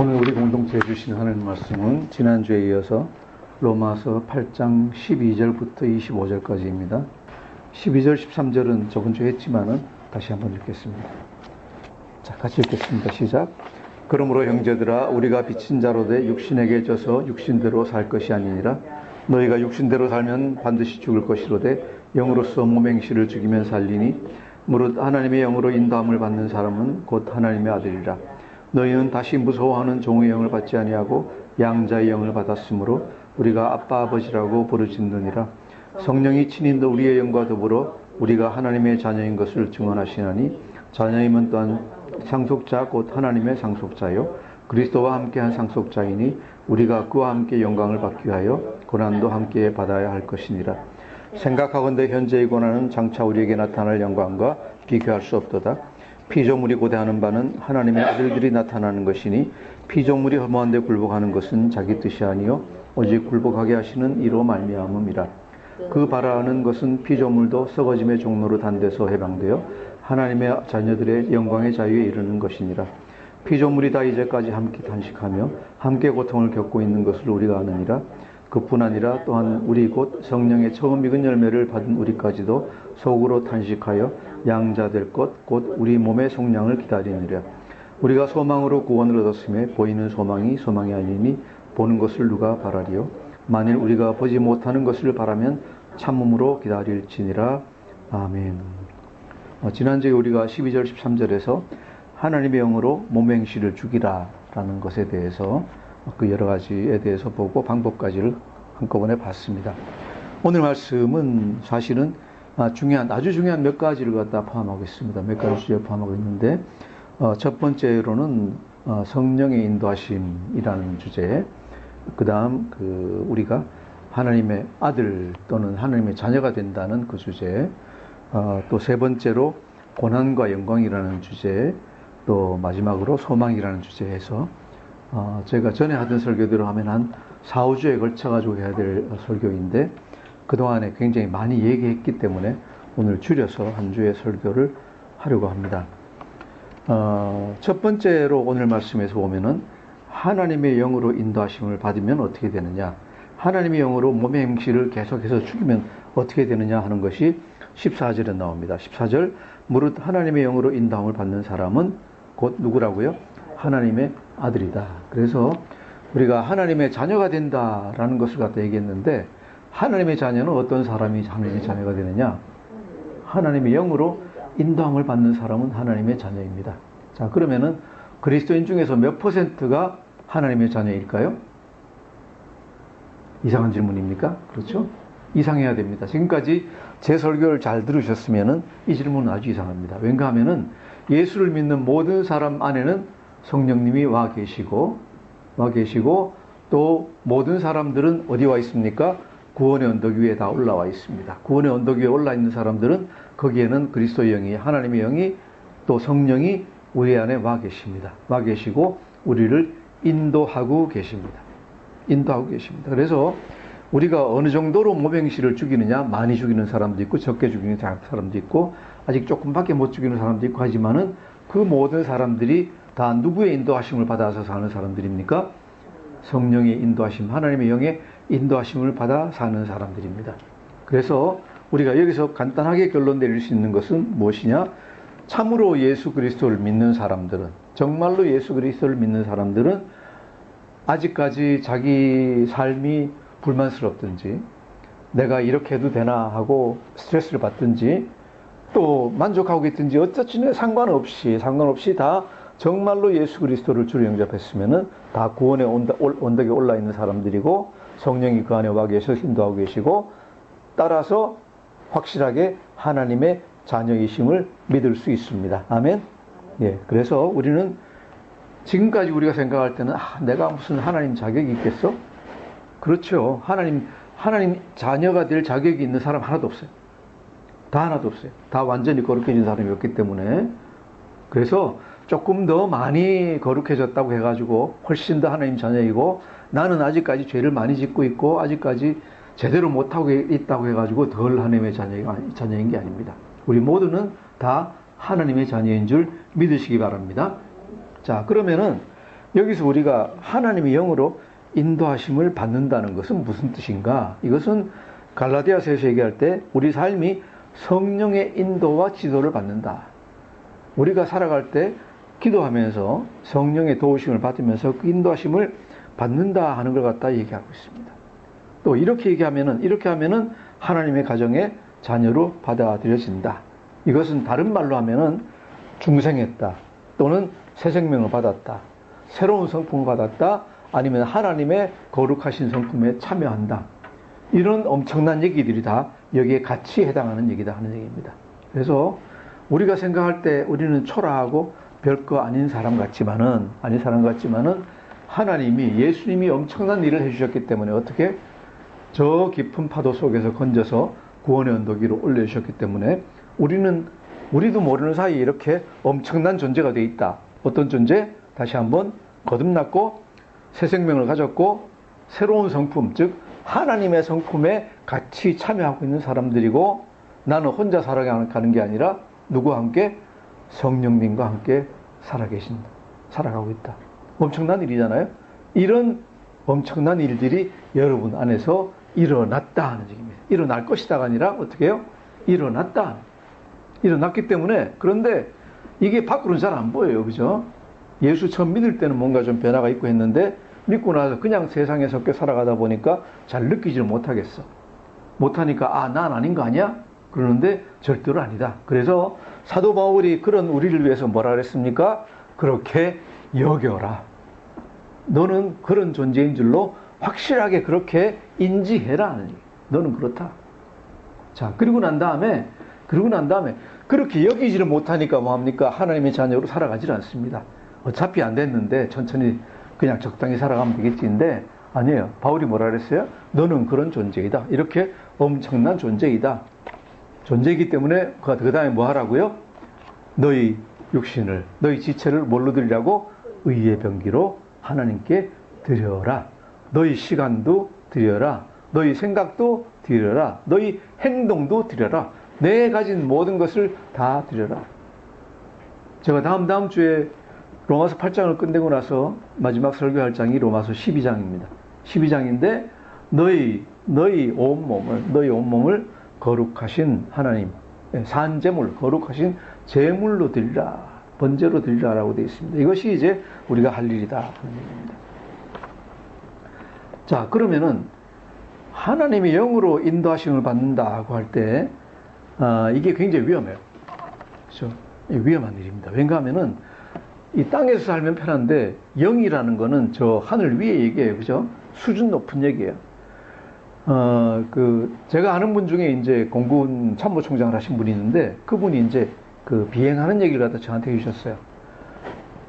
오늘 우리 공동체에 주신 하나님 말씀은 지난주에 이어서 로마서 8장 12절부터 25절까지입니다. 12절, 13절은 저번 주에 했지만은 다시 한번 읽겠습니다. 자, 같이 읽겠습니다. 시작. 그러므로 형제들아, 우리가 빚진 자로 돼 육신에게 져서 육신대로 살 것이 아니니라. 너희가 육신대로 살면 반드시 죽을 것이로되 영으로서 몸의 행실을 죽이면 살리니 무릇 하나님의 영으로 인도함을 받는 사람은 곧 하나님의 아들이라. 너희는 다시 무서워하는 종의 영을 받지 아니하고 양자의 영을 받았으므로 우리가 아빠 아버지라고 부르짖느니라. 성령이 친인도 우리의 영과 더불어 우리가 하나님의 자녀인 것을 증언하시나니 자녀임은 또한 상속자 곧 하나님의 상속자요 그리스도와 함께한 상속자이니 우리가 그와 함께 영광을 받기 위하여 고난도 함께 받아야 할 것이니라. 생각하건대 현재의 고난은 장차 우리에게 나타날 영광과 비교할 수 없도다. 피조물이 고대하는 바는 하나님의 아들들이 나타나는 것이니 피조물이 허무한 데 굴복하는 것은 자기 뜻이 아니요 오직 굴복하게 하시는 이로 말미암음이라. 그 바라는 것은 피조물도 썩어짐의 종로로 단대서 해방되어 하나님의 자녀들의 영광의 자유에 이르는 것이니라. 피조물이 다 이제까지 함께 단식하며 함께 고통을 겪고 있는 것을 우리가 아느니라. 그뿐 아니라 또한 우리 곧 성령의 처음 익은 열매를 받은 우리까지도 속으로 탄식하여 양자될 것 곧 우리 몸의 속량을 기다리느라. 우리가 소망으로 구원을 얻었음에 보이는 소망이 소망이 아니니 보는 것을 누가 바라리요. 만일 우리가 보지 못하는 것을 바라면 참음으로 기다릴지니라. 아멘. 지난주에 우리가 12절 13절에서 하나님의 영으로 몸의 행실을 죽이라 라는 것에 대해서 그 여러 가지에 대해서 보고 방법까지를 한꺼번에 봤습니다. 오늘 말씀은 사실은 아주 중요한 몇 가지를 갖다 포함하고 있습니다. 몇 가지 주제를 포함하고 있는데 첫 번째로는 성령의 인도하심이라는 주제, 그 다음 우리가 하나님의 아들 또는 하나님의 자녀가 된다는 그 주제, 또 세 번째로 고난과 영광이라는 주제, 또 마지막으로 소망이라는 주제에서 제가 전에 하던 설교대로 하면 한 4, 5주에 걸쳐가지고 해야 될 설교인데 그동안에 굉장히 많이 얘기했기 때문에 오늘 줄여서 한 주의 설교를 하려고 합니다. 첫 번째로 오늘 말씀에서 보면은 하나님의 영으로 인도하심을 받으면 어떻게 되느냐, 하나님의 영으로 몸의 행실을 계속해서 죽이면 어떻게 되느냐 하는 것이 14절에 나옵니다. 14절, 무릇 하나님의 영으로 인도함을 받는 사람은 곧 누구라고요? 하나님의 아들이다. 그래서 우리가 하나님의 자녀가 된다라는 것을 갖다 얘기했는데, 하나님의 자녀는 어떤 사람이 하나님의 자녀가 되느냐? 하나님의 영으로 인도함을 받는 사람은 하나님의 자녀입니다. 자, 그러면은 그리스도인 중에서 몇 퍼센트가 하나님의 자녀일까요? 이상한 질문입니까? 그렇죠? 이상해야 됩니다. 지금까지 제 설교를 잘 들으셨으면은 이 질문은 아주 이상합니다. 왠가 하면은 예수를 믿는 모든 사람 안에는 성령님이 와 계시고 또 모든 사람들은 어디 와 있습니까? 구원의 언덕 위에 다 올라와 있습니다. 구원의 언덕 위에 올라 있는 사람들은 거기에는 그리스도의 영이, 하나님의 영이, 또 성령이 우리 안에 와 계십니다. 와 계시고 우리를 인도하고 계십니다. 그래서 우리가 어느 정도로 몸의 행실을 죽이느냐, 많이 죽이는 사람도 있고 적게 죽이는 사람도 있고 아직 조금밖에 못 죽이는 사람도 있고 하지만은 그 모든 사람들이 다 누구의 인도하심을 받아서 사는 사람들입니까? 성령의 인도하심, 하나님의 영의 인도하심을 받아 사는 사람들입니다. 그래서 우리가 여기서 간단하게 결론 내릴 수 있는 것은 무엇이냐? 참으로 예수 그리스도를 믿는 사람들은, 정말로 예수 그리스도를 믿는 사람들은 아직까지 자기 삶이 불만스럽든지 내가 이렇게 해도 되나 하고 스트레스를 받든지 또 만족하고 있든지 어쩌지 상관없이 다 정말로 예수 그리스도를 주로 영접했으면은 다 구원의 언덕에 올라 있는 사람들이고 성령이 그 안에 와 계셔서 인도하고 계시고 따라서 확실하게 하나님의 자녀이심을 믿을 수 있습니다. 아멘. 예, 그래서 우리는 지금까지 우리가 생각할 때는 내가 무슨 하나님 자격이 있겠어? 그렇죠. 하나님 자녀가 될 자격이 있는 사람 하나도 없어요. 하나도 없어요. 다 완전히 거룩해진 사람이 없기 때문에. 그래서 조금 더 많이 거룩해졌다고 해가지고 훨씬 더 하나님 자녀이고 나는 아직까지 죄를 많이 짓고 있고 아직까지 제대로 못하고 있다고 해가지고 덜 하나님의 자녀인 게 아닙니다. 우리 모두는 다 하나님의 자녀인 줄 믿으시기 바랍니다. 자, 그러면은 여기서 우리가 하나님의 영으로 인도하심을 받는다는 것은 무슨 뜻인가? 이것은 갈라디아서에서 얘기할 때 우리 삶이 성령의 인도와 지도를 받는다. 우리가 살아갈 때 기도하면서 성령의 도우심을 받으면서 그 인도하심을 받는다 하는 걸 갖다 얘기하고 있습니다. 또 이렇게 하면은 하나님의 가정의 자녀로 받아들여진다. 이것은 다른 말로 하면은 중생했다. 또는 새 생명을 받았다. 새로운 성품을 받았다. 아니면 하나님의 거룩하신 성품에 참여한다. 이런 엄청난 얘기들이 다 여기에 같이 해당하는 얘기다 하는 얘기입니다. 그래서 우리가 생각할 때 우리는 초라하고 별거 아닌 사람 같지만은 하나님이 예수님이 엄청난 일을 해주셨기 때문에 어떻게 저 깊은 파도 속에서 건져서 구원의 언덕 위로 올려주셨기 때문에 우리도 모르는 사이에 이렇게 엄청난 존재가 되어 있다. 어떤 존재? 다시 한번 거듭났고 새 생명을 가졌고 새로운 성품, 즉 하나님의 성품에 같이 참여하고 있는 사람들이고 나는 혼자 살아가는 게 아니라 누구와 함께? 성령님과 함께 살아가고 있다. 엄청난 일이잖아요. 이런 엄청난 일들이 여러분 안에서 일어났다 하는 얘기입니다. 일어날 것이다가 아니라 어떻게 해요? 일어났다. 일어났기 때문에 그런데 이게 밖으로는 잘 안 보여요. 그죠? 예수 처음 믿을 때는 뭔가 좀 변화가 있고 했는데 믿고 나서 그냥 세상에 섞여 살아가다 보니까 잘 느끼지를 못하겠어. 못하니까 난 아닌 거 아니야? 그러는데 절대로 아니다. 그래서 사도 바울이 그런 우리를 위해서 뭐라 그랬습니까? 그렇게 여겨라. 너는 그런 존재인 줄로 확실하게 그렇게 인지해라. 너는 그렇다. 자, 그리고 난 다음에 그렇게 여기지를 못하니까 뭐합니까? 하나님의 자녀로 살아가질 않습니다. 어차피 안 됐는데 천천히 그냥 적당히 살아가면 되겠지인데 아니에요. 바울이 뭐라 그랬어요? 너는 그런 존재이다. 이렇게 엄청난 존재이다. 존재이기 때문에 그 다음에 뭐 하라고요? 너희 육신을, 너희 지체를 뭘로 드리라고? 의의 병기로 하나님께 드려라. 너희 시간도 드려라. 너희 생각도 드려라. 너희 행동도 드려라. 내 가진 모든 것을 다 드려라. 제가 다음 주에 로마서 8장을 끝내고 나서 마지막 설교할 장이 로마서 12장입니다. 12장인데 너희 온 몸을 거룩하신 하나님, 산제물, 거룩하신 제물로 드리라. 번제로 드리라라고 되어 있습니다. 이것이 이제 우리가 할 일이다 하는 얘기입니다. 자, 그러면은 하나님의 영으로 인도하심을 받는다고 할 때 이게 굉장히 위험해요. 그렇죠? 위험한 일입니다. 왜냐하면은 이 땅에서 살면 편한데 영이라는 거는 저 하늘 위에 얘기예요. 그죠? 수준 높은 얘기예요. 제가 아는 분 중에 이제 공군 참모총장을 하신 분이 있는데 그분이 이제 그 비행하는 얘기를 갖다 저한테 해주셨어요.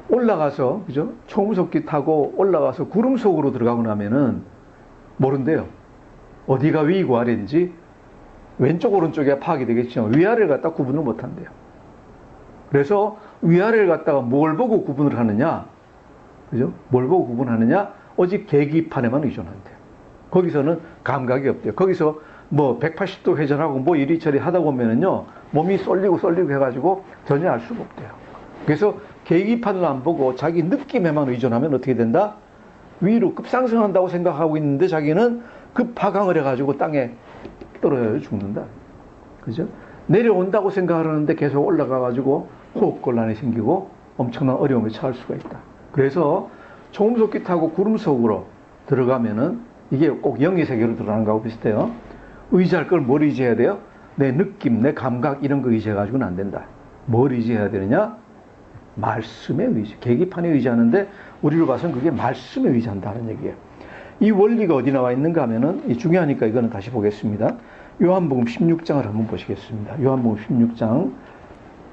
올라가서, 그죠? 초음속기 타고 올라가서 구름 속으로 들어가고 나면은 모른대요. 어디가 위이고 아래인지 왼쪽 오른쪽에 파악이 되겠지만 위아래를 갖다 구분을 못 한대요. 그래서 위아래를 갖다가 뭘 보고 구분을 하느냐? 그죠? 뭘 보고 구분하느냐? 오직 계기판에만 의존한대요. 거기서는 감각이 없대요. 거기서 뭐 180도 회전하고 뭐 이리저리 하다 보면은요, 몸이 쏠리고 해가지고 전혀 알 수가 없대요. 그래서 계기판을 안 보고 자기 느낌에만 의존하면 어떻게 된다? 위로 급상승한다고 생각하고 있는데 자기는 급하강을 해가지고 땅에 떨어져 죽는다. 그죠? 내려온다고 생각하는데 계속 올라가가지고 호흡곤란이 생기고 엄청난 어려움에 처할 수가 있다. 그래서 초음속기 타고 구름 속으로 들어가면은 이게 꼭 영의 세계로 들어가는 거하고 비슷해요. 의지할 걸 뭘 의지해야 돼요? 내 느낌, 내 감각 이런 거 의지해가지고는 안 된다. 뭘 의지해야 되느냐? 말씀에 의지. 계기판에 의지하는데 우리로 봐서는 그게 말씀에 의지한다는 얘기예요. 이 원리가 어디 나와 있는가 하면은 중요하니까 이거는 다시 보겠습니다. 요한복음 16장을 한번 보시겠습니다. 요한복음 16장.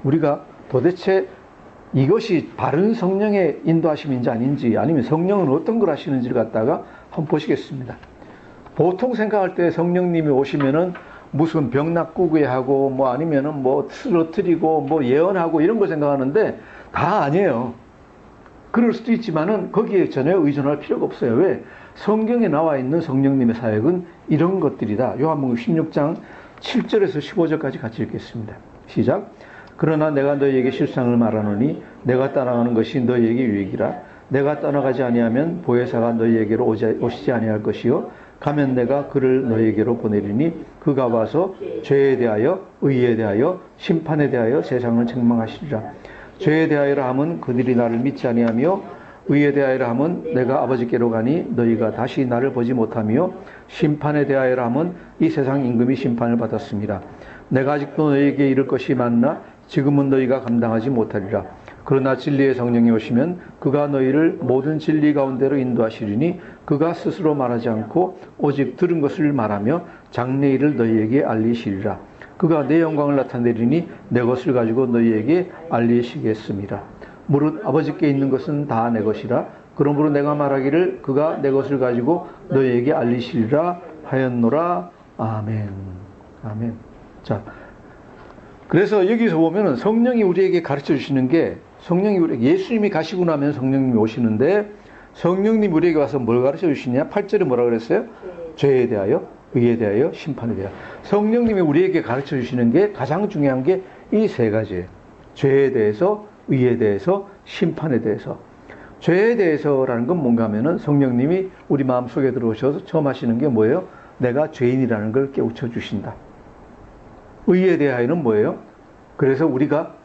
우리가 도대체 이것이 바른 성령의 인도하심인지 아닌지 아니면 성령은 어떤 걸 하시는지를 갖다가 한번 보시겠습니다. 보통 생각할 때 성령님이 오시면은 무슨 병 낫구게 하고 뭐 아니면은 뭐 쓰러뜨리고 뭐 예언하고 이런 거 생각하는데 다 아니에요. 그럴 수도 있지만은 거기에 전혀 의존할 필요가 없어요. 왜? 성경에 나와 있는 성령님의 사역은 이런 것들이다. 요한복음 16장 7절에서 15절까지 같이 읽겠습니다. 시작. 그러나 내가 너희에게 실상을 말하노니 내가 따라가는 것이 너희에게 유익이라. 내가 떠나가지 아니하면 보혜사가 너희에게로 오시지 아니할 것이요 가면 내가 그를 너희에게로 보내리니 그가 와서 죄에 대하여 의에 대하여 심판에 대하여 세상을 책망하시리라. 죄에 대하여라 함은 그들이 나를 믿지 아니하며 의에 대하여라 함은 내가 아버지께로 가니 너희가 다시 나를 보지 못하며 심판에 대하여라 함은 이 세상 임금이 심판을 받았습니다. 내가 아직도 너희에게 이를 것이 많으나 지금은 너희가 감당하지 못하리라. 그러나 진리의 성령이 오시면 그가 너희를 모든 진리 가운데로 인도하시리니 그가 스스로 말하지 않고 오직 들은 것을 말하며 장래일을 너희에게 알리시리라. 그가 내 영광을 나타내리니 내 것을 가지고 너희에게 알리시겠습니다. 무릇 아버지께 있는 것은 다 내 것이라. 그러므로 내가 말하기를 그가 내 것을 가지고 너희에게 알리시리라 하였노라. 아멘. 아멘. 자, 그래서 여기서 보면은 성령이 우리에게 가르쳐 주시는 게 예수님이 가시고 나면 성령님이 오시는데 성령님 우리에게 와서 뭘 가르쳐 주시냐? 8절에 뭐라 그랬어요? 죄에 대하여, 의에 대하여, 심판에 대하여. 성령님이 우리에게 가르쳐 주시는 게 가장 중요한 게 이 세 가지예요. 죄에 대해서, 의에 대해서, 심판에 대해서. 죄에 대해서라는 건 뭔가 하면은 성령님이 우리 마음속에 들어오셔서 처음 하시는 게 뭐예요? 내가 죄인이라는 걸 깨우쳐 주신다. 의에 대하여는 뭐예요? 그래서 우리가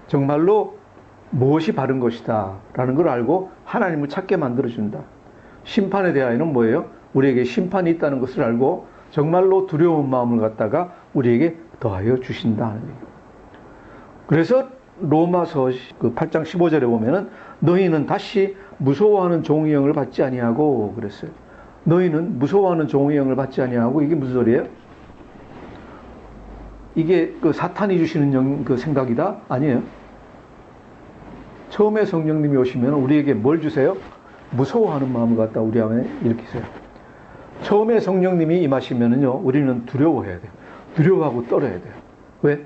정말로 무엇이 바른 것이다 라는 걸 알고 하나님을 찾게 만들어준다. 심판에 대하여는 뭐예요? 우리에게 심판이 있다는 것을 알고 정말로 두려운 마음을 갖다가 우리에게 더하여 주신다. 그래서 로마서 8장 15절에 보면은 너희는 다시 무서워하는 종의 영을 받지 아니하고 그랬어요. 너희는 무서워하는 종의 영을 받지 아니하고 이게 무슨 소리예요? 이게 그 사탄이 주시는 그 생각이다? 아니에요. 처음에 성령님이 오시면 우리에게 뭘 주세요? 무서워하는 마음을 갖다 우리 안에 일으키세요. 처음에 성령님이 임하시면은요, 우리는 두려워해야 돼요. 두려워하고 떨어야 돼요. 왜?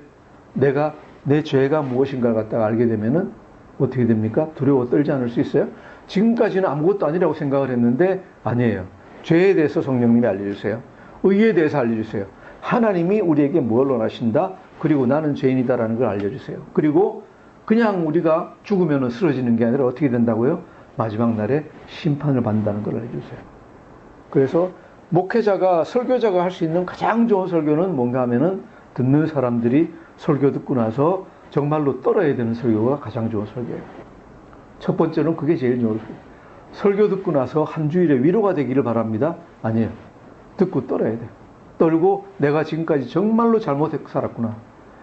내가 내 죄가 무엇인가를 갖다가 알게 되면은 어떻게 됩니까? 두려워 떨지 않을 수 있어요? 지금까지는 아무것도 아니라고 생각을 했는데 아니에요. 죄에 대해서 성령님이 알려주세요. 의에 대해서 알려주세요. 하나님이 우리에게 뭘 원하신다? 그리고 나는 죄인이다라는 걸 알려주세요. 그리고 그냥 우리가 죽으면 쓰러지는 게 아니라 어떻게 된다고요? 마지막 날에 심판을 받는다는 걸 알려주세요. 그래서 목회자가, 설교자가 할 수 있는 가장 좋은 설교는 뭔가 하면은 듣는 사람들이 설교 듣고 나서 정말로 떨어야 되는 설교가 가장 좋은 설교예요. 첫 번째는 그게 제일 좋은 설교. 설교 듣고 나서 한 주일에 위로가 되기를 바랍니다. 아니에요. 듣고 떨어야 돼요. 떨고 내가 지금까지 정말로 잘못 살았구나.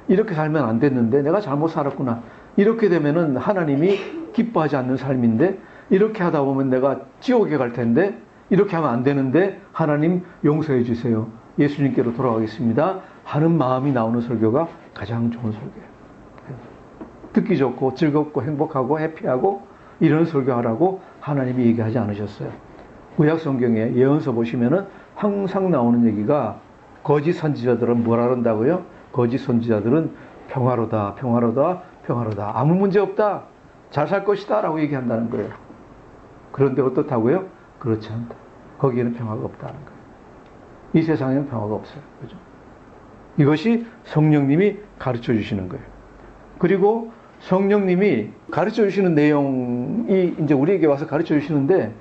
이렇게 살면 안 됐는데 내가 잘못 살았구나. 이렇게 되면은 하나님이 기뻐하지 않는 삶인데 이렇게 하다 보면 내가 지옥에 갈 텐데 이렇게 하면 안 되는데 하나님 용서해 주세요. 예수님께로 돌아가겠습니다. 하는 마음이 나오는 설교가 가장 좋은 설교예요. 듣기 좋고 즐겁고 행복하고 해피하고 이런 설교하라고 하나님이 얘기하지 않으셨어요. 구약 성경에 예언서 보시면은 항상 나오는 얘기가 거짓 선지자들은 뭐라 그런다고요? 거짓 선지자들은 평화로다, 평화로다, 평화로다. 아무 문제 없다. 잘 살 것이다. 라고 얘기한다는 거예요. 그런데 어떻다고요? 그렇지 않다. 거기에는 평화가 없다는 거예요. 이 세상에는 평화가 없어요. 그죠? 이것이 성령님이 가르쳐 주시는 거예요. 그리고 성령님이 가르쳐 주시는 내용이 이제 우리에게 와서 가르쳐 주시는데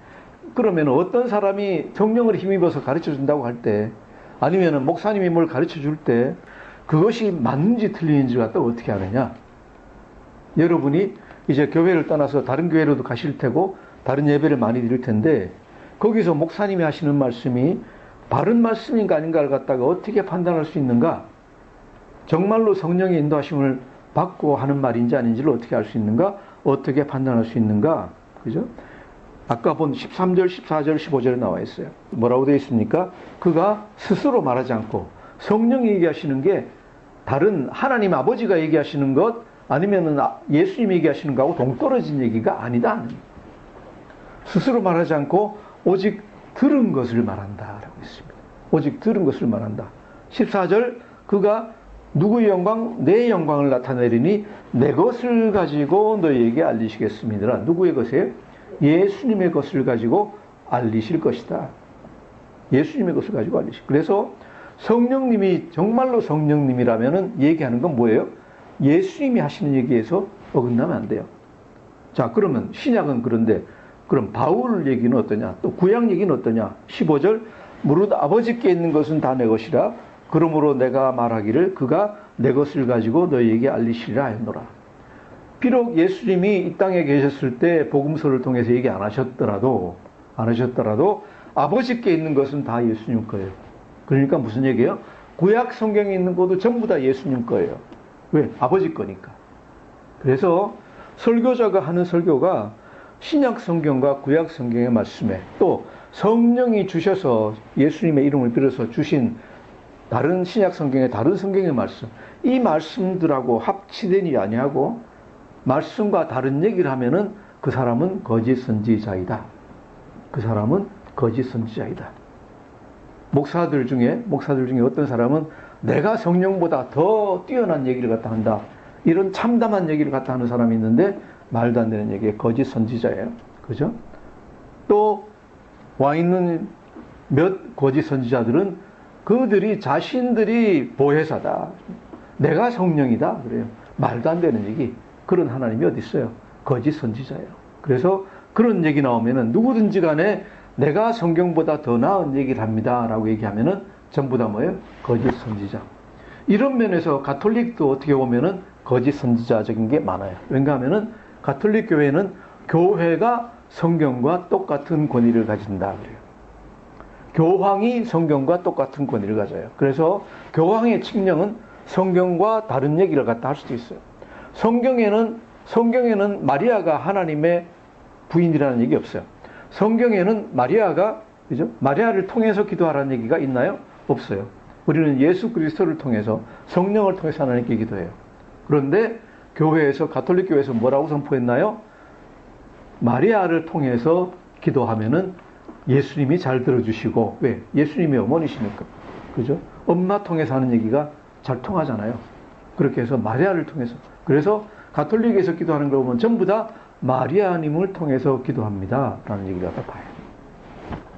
그러면 어떤 사람이 성령을 힘입어서 가르쳐 준다고 할 때 아니면 목사님이 뭘 가르쳐 줄 때 그것이 맞는지 틀리는지 갖다 어떻게 하느냐? 여러분이 이제 교회를 떠나서 다른 교회로도 가실 테고 다른 예배를 많이 드릴 텐데 거기서 목사님이 하시는 말씀이 바른 말씀인가 아닌가를 갖다가 어떻게 판단할 수 있는가? 정말로 성령의 인도하심을 받고 하는 말인지 아닌지를 어떻게 알 수 있는가? 어떻게 판단할 수 있는가? 그죠? 아까 본 13절, 14절, 15절에 나와 있어요. 뭐라고 되어 있습니까? 그가 스스로 말하지 않고 성령이 얘기하시는 게 다른 하나님 아버지가 얘기하시는 것 아니면은 예수님이 얘기하시는 거하고 동떨어진 얘기가 아니다. 스스로 말하지 않고 오직 들은 것을 말한다라고 했습니다. 오직 들은 것을 말한다. 14절 그가 누구의 영광? 내 영광을 나타내리니 내 것을 가지고 너희에게 알리시겠습니다. 누구의 것이에요? 예수님의 것을 가지고 알리실 것이다. 예수님의 것을 가지고 알리실. 그래서 성령님이 정말로 성령님이라면은 얘기하는 건 뭐예요? 예수님이 하시는 얘기에서 어긋나면 안 돼요. 자, 그러면 신약은 그런데 그럼 바울 얘기는 어떠냐? 또 구약 얘기는 어떠냐? 15절 무릇 아버지께 있는 것은 다 내 것이라 그러므로 내가 말하기를 그가 내 것을 가지고 너희에게 알리시리라 했노라. 비록 예수님이 이 땅에 계셨을 때 복음서를 통해서 얘기 안 하셨더라도 아버지께 있는 것은 다 예수님 거예요. 그러니까 무슨 얘기예요? 구약 성경에 있는 것도 전부 다 예수님 거예요. 왜? 아버지 거니까. 그래서 설교자가 하는 설교가 신약 성경과 구약 성경의 말씀에 또 성령이 주셔서 예수님의 이름을 빌어서 주신 다른 신약 성경의 다른 성경의 말씀, 이 말씀들하고 합치된 일이 아니하고 말씀과 다른 얘기를 하면은 그 사람은 거짓 선지자이다. 그 사람은 거짓 선지자이다. 목사들 중에 어떤 사람은 내가 성령보다 더 뛰어난 얘기를 갖다 한다. 이런 참담한 얘기를 갖다 하는 사람이 있는데 말도 안 되는 얘기에 거짓 선지자예요. 그죠? 또 와 있는 몇 거짓 선지자들은 그들이 자신들이 보혜사다. 내가 성령이다. 그래요. 말도 안 되는 얘기. 그런 하나님이 어디 있어요? 거짓 선지자예요. 그래서 그런 얘기 나오면은 누구든지 간에 내가 성경보다 더 나은 얘기를 합니다. 라고 얘기하면은 전부 다 뭐예요? 거짓 선지자. 이런 면에서 가톨릭도 어떻게 보면은 거짓 선지자적인 게 많아요. 왜냐하면은 가톨릭 교회는 교회가 성경과 똑같은 권위를 가진다 그래요. 교황이 성경과 똑같은 권위를 가져요. 그래서 교황의 칙령은 성경과 다른 얘기를 갖다 할 수도 있어요. 성경에는 마리아가 하나님의 부인이라는 얘기 없어요. 성경에는 마리아를 통해서 기도하라는 얘기가 있나요? 없어요. 우리는 예수 그리스도를 통해서 성령을 통해서 하나님께 기도해요. 그런데 교회에서 가톨릭 교회에서 뭐라고 선포했나요? 마리아를 통해서 기도하면은 예수님이 잘 들어주시고, 왜? 예수님이 어머니시니까. 그죠? 엄마 통해서 하는 얘기가 잘 통하잖아요. 그렇게 해서 마리아를 통해서. 그래서 가톨릭에서 기도하는 걸 보면 전부 다 마리아님을 통해서 기도합니다. 라는 얘기를 갖다 봐요.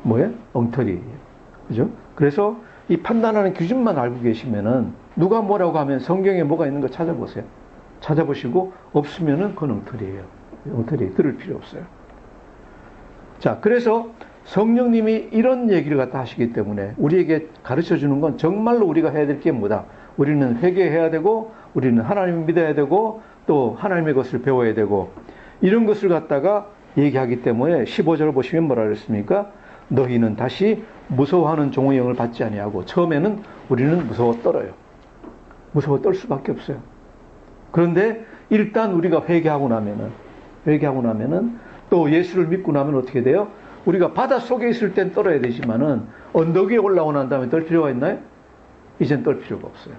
뭐예요? 엉터리예요. 그죠? 그래서 이 판단하는 기준만 알고 계시면은 누가 뭐라고 하면 성경에 뭐가 있는 거 찾아보세요. 찾아보시고 없으면은 그건 엉터리예요. 엉터리 들을 필요 없어요. 자, 그래서 성령님이 이런 얘기를 갖다 하시기 때문에 우리에게 가르쳐 주는 건 정말로 우리가 해야 될 게 뭐다? 우리는 회개해야 되고, 우리는 하나님을 믿어야 되고, 또 하나님의 것을 배워야 되고, 이런 것을 갖다가 얘기하기 때문에 15절을 보시면 뭐라 그랬습니까? 너희는 다시 무서워하는 종의 영을 받지 아니하고, 처음에는 우리는 무서워 떨어요. 무서워 떨 수밖에 없어요. 그런데 일단 우리가 회개하고 나면은 또 예수를 믿고 나면 어떻게 돼요? 우리가 바닷속에 있을 땐 떨어야 되지만은 언덕 위에 올라오고 난 다음에 떨 필요가 있나요? 이젠 떨 필요가 없어요.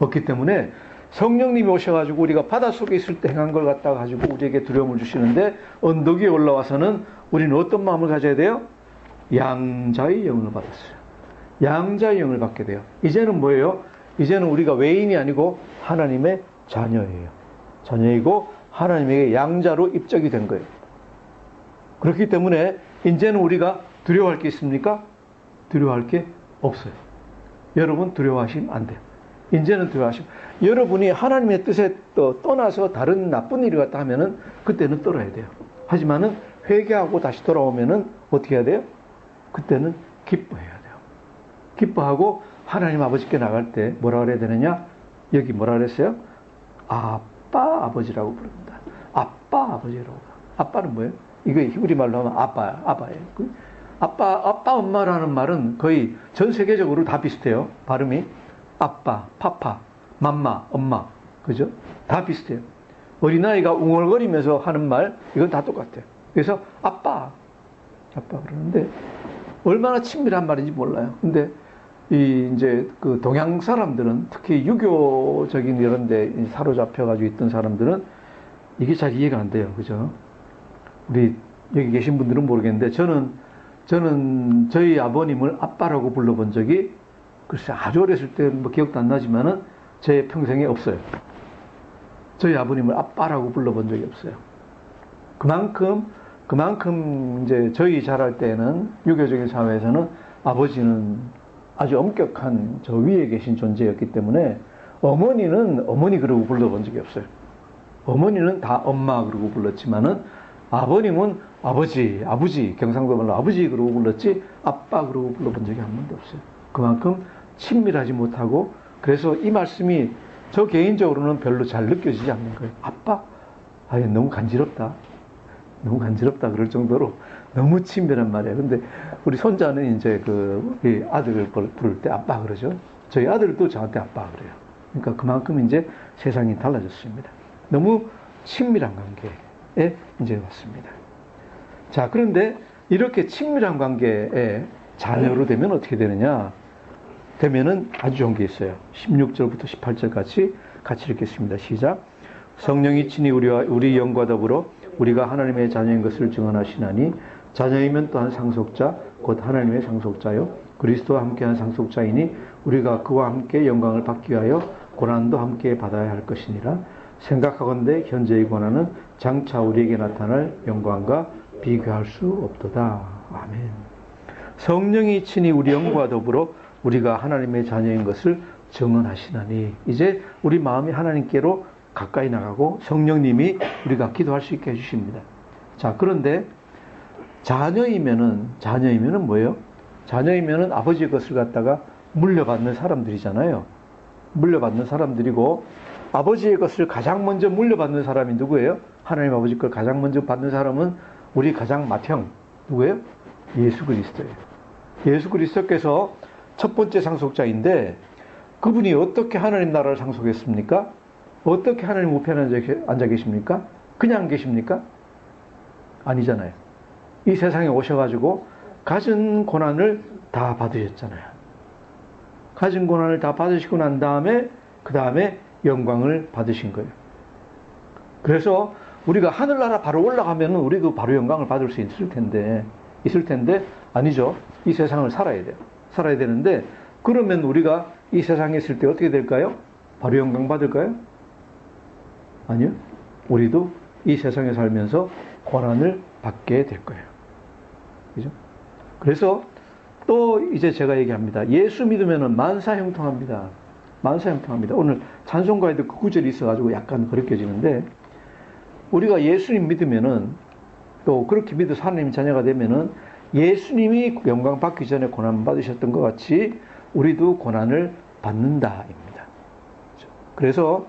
없기 때문에 성령님이 오셔가지고 우리가 바닷속에 있을 때 행한 걸 갖다가 가지고 우리에게 두려움을 주시는데 언덕 위에 올라와서는 우리는 어떤 마음을 가져야 돼요? 양자의 영을 받았어요. 양자의 영을 받게 돼요. 이제는 뭐예요? 이제는 우리가 외인이 아니고 하나님의 자녀예요. 자녀이고 하나님에게 양자로 입적이 된 거예요. 그렇기 때문에 이제는 우리가 두려워할 게 있습니까? 두려워할 게 없어요. 여러분 두려워하시면 안 돼요. 이제는 두려워하시면 여러분이 하나님의 뜻에 떠나서 다른 나쁜 일을 갖다 하면은 그때는 떨어야 돼요. 하지만은 회개하고 다시 돌아오면은 어떻게 해야 돼요? 그때는 기뻐해야 돼요. 기뻐하고 하나님 아버지께 나갈 때 뭐라 그래야 되느냐? 여기 뭐라 그랬어요? 아빠 아버지라고 부릅니다. 아빠 아버지라고. 아빠는 뭐예요? 이거 히브리 말로 하면 아빠야, 아빠예요. 아빠 엄마라는 말은 거의 전 세계적으로 다 비슷해요. 발음이 아빠, 파파, 맘마, 엄마, 그죠? 다 비슷해요. 어린아이가 웅얼거리면서 하는 말 이건 다 똑같아요. 그래서 아빠 그러는데 얼마나 친밀한 말인지 몰라요. 근데 이제 그 동양 사람들은 특히 유교적인 이런데 사로잡혀가지고 있던 사람들은 이게 잘 이해가 안 돼요, 그죠? 우리 여기 계신 분들은 모르겠는데 저는 저희 아버님을 아빠라고 불러본 적이 글쎄 아주 어렸을 때 뭐 기억도 안 나지만은 제 평생에 없어요. 저희 아버님을 아빠라고 불러본 적이 없어요. 그만큼 이제 저희 자랄 때는 유교적인 사회에서는 아버지는 아주 엄격한 저 위에 계신 존재였기 때문에 어머니는 어머니 그러고 불러본 적이 없어요. 어머니는 다 엄마 그러고 불렀지만은 아버님은 아버지, 경상도 말로 아버지 그러고 불렀지 아빠 그러고 불러본 적이 한 번도 없어요. 그만큼 친밀하지 못하고, 그래서 이 말씀이 저 개인적으로는 별로 잘 느껴지지 않는 거예요. 아빠? 너무 간지럽다. 너무 간지럽다 그럴 정도로 너무 친밀한 말이에요. 근데 우리 손자는 이제 우리 아들을 부를 때 아빠 그러죠. 저희 아들도 저한테 아빠 그래요. 그러니까 그만큼 이제 세상이 달라졌습니다. 너무 친밀한 관계에 이제 왔습니다. 자, 그런데 이렇게 친밀한 관계에 자녀로 되면 어떻게 되느냐? 되면은 아주 좋은 게 있어요. 16절부터 18절 같이 읽겠습니다. 시작. 성령이 친히 우리 영과 더불어 우리가 하나님의 자녀인 것을 증언하시나니 자녀이면 또한 상속자 곧 하나님의 상속자요 그리스도와 함께한 상속자이니 우리가 그와 함께 영광을 받기 위하여 고난도 함께 받아야 할 것이니라. 생각하건대 현재의 고난은 장차 우리에게 나타날 영광과 비교할 수 없도다. 아멘. 성령이 친히 우리 영과 더불어 우리가 하나님의 자녀인 것을 증언하시나니, 이제 우리 마음이 하나님께로 가까이 나가고 성령님이 우리가 기도할 수 있게 해주십니다. 자, 그런데 자녀이면은 뭐예요? 자녀이면은 아버지의 것을 갖다가 물려받는 사람들이잖아요. 물려받는 사람들이고, 아버지의 것을 가장 먼저 물려받는 사람이 누구예요? 하나님 아버지 걸 가장 먼저 받는 사람은 우리 가장 맏형 누구예요? 예수 그리스도예요. 예수 그리스도께서 첫 번째 상속자인데, 그분이 어떻게 하나님 나라를 상속했습니까? 어떻게 하나님 우편에 앉아 계십니까? 그냥 계십니까? 아니잖아요. 이 세상에 오셔가지고 가진 고난을 다 받으셨잖아요. 가진 고난을 다 받으시고 난 다음에 그 다음에 영광을 받으신 거예요. 그래서 우리가 하늘나라 바로 올라가면 우리도 바로 영광을 받을 수 있을 텐데 아니죠. 이 세상을 살아야 돼요. 살아야 되는데, 그러면 우리가 이 세상에 있을 때 어떻게 될까요? 바로 영광 받을까요? 아니요. 우리도 이 세상에 살면서 고난을 받게 될 거예요. 그죠? 그래서 또 이제 제가 얘기합니다. 예수 믿으면은 만사형통합니다. 만사형통합니다. 오늘 찬송가에도 그 구절이 있어가지고 약간 거리껴지는데, 우리가 예수님 믿으면은, 또 그렇게 믿어서 하나님 자녀가 되면은 예수님이 영광 받기 전에 고난 받으셨던 것 같이 우리도 고난을 받는다입니다. 그래서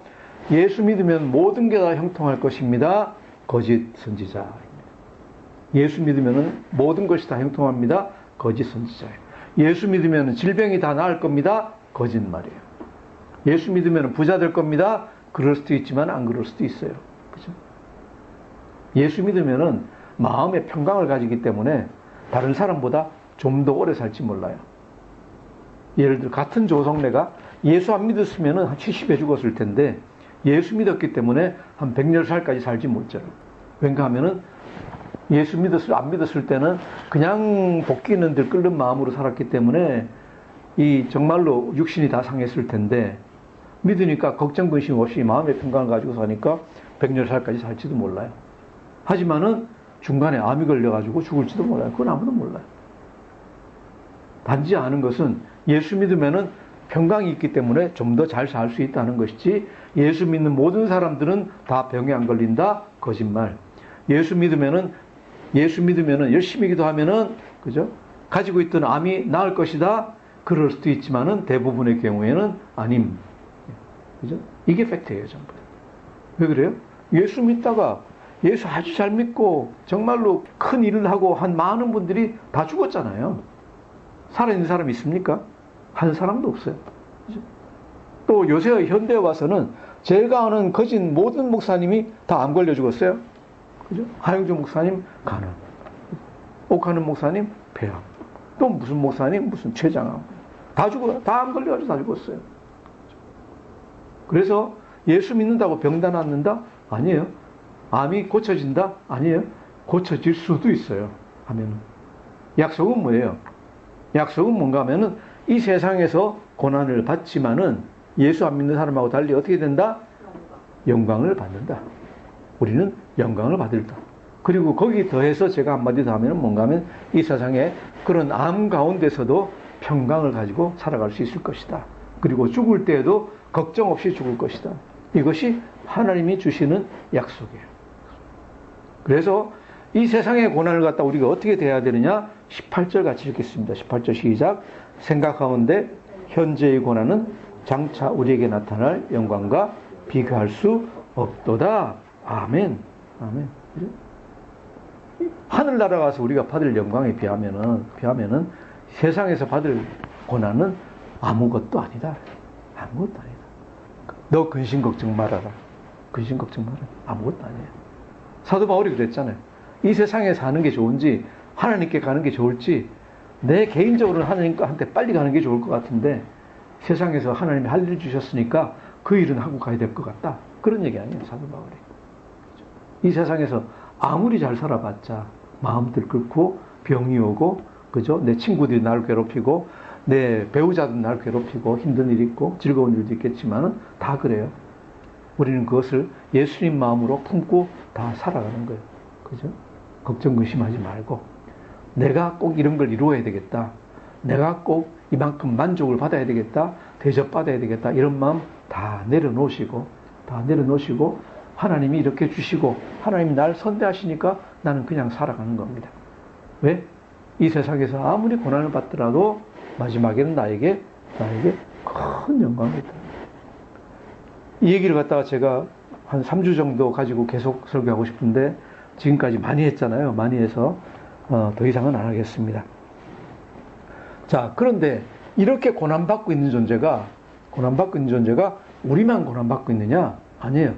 예수 믿으면 모든 게 다 형통할 것입니다. 거짓 선지자입니다. 예수 믿으면 모든 것이 다 형통합니다. 거짓 선지자예요. 예수 믿으면 질병이 다 나을 겁니다. 거짓말이에요. 예수 믿으면 부자 될 겁니다. 그럴 수도 있지만 안 그럴 수도 있어요. 그죠? 예수 믿으면 마음의 평강을 가지기 때문에 다른 사람보다 좀 더 오래 살지 몰라요. 예를 들어 같은 조성래가 예수 안 믿었으면 한 70에 죽었을 텐데, 예수 믿었기 때문에 한 100살까지 살지 못해요. 왠가 하면은 예수 안 믿었을 때는 그냥 복귀는 들끓는 마음으로 살았기 때문에 정말로 육신이 다 상했을 텐데, 믿으니까 걱정 근심 없이 마음의 평강을 가지고 사니까 100살까지 살지도 몰라요. 하지만은 중간에 암이 걸려가지고 죽을지도 몰라요. 그건 아무도 몰라요. 단지 아는 것은 예수 믿으면은 평강이 있기 때문에 좀 더 잘 살 수 있다는 것이지, 예수 믿는 모든 사람들은 다 병에 안 걸린다? 거짓말. 예수 믿으면은 열심히 기도하면은, 그죠? 가지고 있던 암이 나을 것이다? 그럴 수도 있지만은 대부분의 경우에는 아님. 그죠? 이게 팩트예요, 전부. 왜 그래요? 예수 믿다가 예수 아주 잘 믿고 정말로 큰 일을 하고 한 많은 분들이 다 죽었잖아요. 살아있는 사람이 있습니까? 한 사람도 없어요. 그죠? 또 요새 현대에 와서는 제가 아는 거짓 모든 목사님이 다 암 걸려 죽었어요. 그죠? 하영주 목사님 간암, 옥하는 목사님 폐암, 또 무슨 목사님 무슨 췌장암, 다 죽어요. 다 암 걸려가지고 다 죽었어요. 그래서 예수 믿는다고 병 다 낫는다? 아니에요. 암이 고쳐진다? 아니에요. 고쳐질 수도 있어요. 하면은. 약속은 뭐예요? 약속은 뭔가 하면은 이 세상에서 고난을 받지만은 예수 안 믿는 사람하고 달리 어떻게 된다? 영광을 받는다. 우리는 영광을 받을다. 그리고 거기 더해서 제가 한마디 더 하면 뭔가 하면 이 세상에 그런 암 가운데서도 평강을 가지고 살아갈 수 있을 것이다. 그리고 죽을 때에도 걱정 없이 죽을 것이다. 이것이 하나님이 주시는 약속이에요. 그래서 이 세상의 고난을 갖다 우리가 어떻게 대해야 되느냐? 18절 같이 읽겠습니다. 18절 시작. 생각하건대 현재의 고난은 장차 우리에게 나타날 영광과 비교할 수 없도다. 아멘. 아멘. 하늘나라 가서 우리가 받을 영광에 비하면은 세상에서 받을 고난은 아무것도 아니다. 아무것도 아니다. 너 근심 걱정 말아라. 근심 걱정 말아라. 아무것도 아니에요. 사도 바울이 그랬잖아요. 이 세상에 사는 게 좋은지 하나님께 가는 게 좋을지 내 개인적으로는 하나님한테 빨리 가는 게 좋을 것 같은데 세상에서 하나님이 할 일을 주셨으니까 그 일은 하고 가야 될 것 같다. 그런 얘기 아니에요. 사도 바울이. 이 세상에서 아무리 잘 살아봤자 마음 들끓고 병이 오고 그죠? 내 친구들이 나를 괴롭히고 내 배우자도 나를 괴롭히고 힘든 일이 있고 즐거운 일도 있겠지만은 다 그래요. 우리는 그것을 예수님 마음으로 품고 다 살아가는 거예요. 그죠? 걱정 근심하지 말고 내가 꼭 이런 걸 이루어야 되겠다. 내가 꼭 이만큼 만족을 받아야 되겠다. 대접받아야 되겠다. 이런 마음 다 내려놓으시고 하나님이 이렇게 주시고 하나님이 날 선대하시니까 나는 그냥 살아가는 겁니다. 왜? 이 세상에서 아무리 고난을 받더라도 마지막에는 나에게 큰 영광이 있다. 이 얘기를 갖다가 제가 한 3주 정도 가지고 계속 설교하고 싶은데 지금까지 많이 했잖아요. 많이 해서 더 이상은 안 하겠습니다. 자, 그런데 이렇게 고난받고 있는 존재가 우리만 고난받고 있느냐? 아니에요.